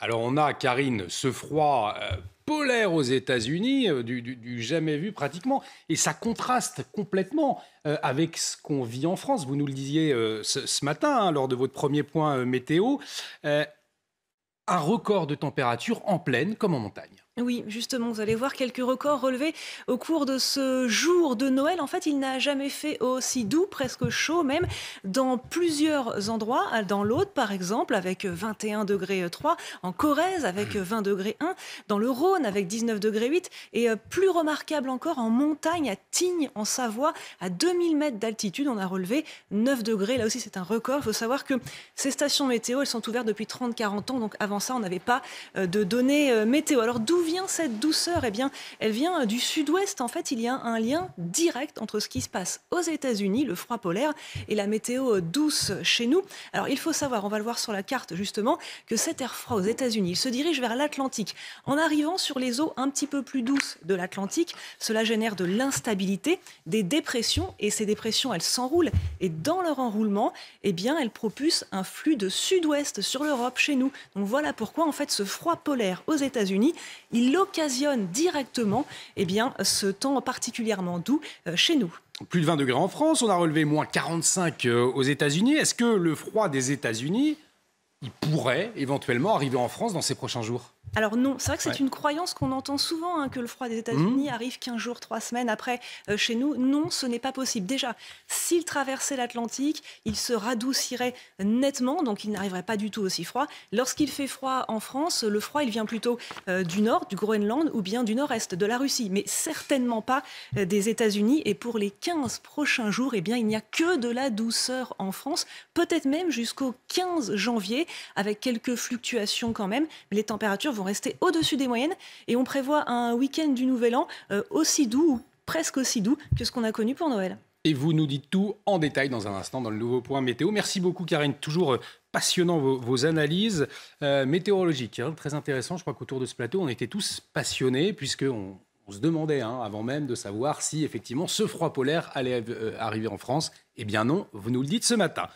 Alors on a, Karine, ce froid polaire aux États-Unis, du jamais vu pratiquement, et ça contraste complètement avec ce qu'on vit en France. Vous nous le disiez ce matin, hein, lors de votre premier point météo, euh, un record de température en plaine comme en montagne. Oui, justement, vous allez voir quelques records relevés au cours de ce jour de Noël. En fait, il n'a jamais fait aussi doux, presque chaud même, dans plusieurs endroits. Dans l'Aude, par exemple, avec 21 degrés 3, en Corrèze, avec 20 degrés 1, dans le Rhône, avec 19 degrés 8, et plus remarquable encore, en montagne, à Tignes, en Savoie, à 2000 mètres d'altitude, on a relevé 9 degrés. Là aussi, c'est un record. Il faut savoir que ces stations météo, elles sont ouvertes depuis 30-40 ans. Donc avant ça, on n'avait pas de données météo. Alors d'où vient cette douceur? Eh bien, elle vient du sud-ouest. En fait, il y a un lien direct entre ce qui se passe aux États-Unis, le froid polaire, et la météo douce chez nous. Alors, il faut savoir, on va le voir sur la carte justement, que cet air froid aux États-Unis, il se dirige vers l'Atlantique. En arrivant sur les eaux un petit peu plus douces de l'Atlantique, cela génère de l'instabilité, des dépressions, et ces dépressions, elles s'enroulent. Et dans leur enroulement, eh bien, elles propulsent un flux de sud-ouest sur l'Europe, chez nous. Donc voilà pourquoi, en fait, ce froid polaire aux États-Unis, il occasionne directement ce temps particulièrement doux chez nous. Plus de 20 degrés en France, on a relevé moins 45 aux États-Unis. Est-ce que le froid des États-Unis, il pourrait éventuellement arriver en France dans ces prochains jours? Alors non, c'est vrai que c'est Ouais. une croyance qu'on entend souvent, hein, que le froid des Mmh. États-Unis arrive 15 jours, 3 semaines après chez nous. Non, ce n'est pas possible. Déjà, s'il traversait l'Atlantique, il se radoucirait nettement, donc il n'arriverait pas du tout aussi froid. Lorsqu'il fait froid en France, le froid, il vient plutôt du nord, du Groenland, ou bien du nord-est, de la Russie, mais certainement pas des États-Unis. Et pour les 15 prochains jours, eh bien, il n'y a que de la douceur en France, peut-être même jusqu'au 15 janvier, avec quelques fluctuations quand même. Mais les températures vont rester au-dessus des moyennes et on prévoit un week-end du Nouvel An aussi doux ou presque aussi doux que ce qu'on a connu pour Noël. Et vous nous dites tout en détail dans un instant dans le nouveau point météo. Merci beaucoup, Karine. Toujours passionnant vos analyses météorologiques, hein, très intéressant. Je crois qu'autour de ce plateau, on était tous passionnés puisqu'on on se demandait, hein, avant même de savoir si effectivement ce froid polaire allait arriver en France. Eh bien non, vous nous le dites ce matin.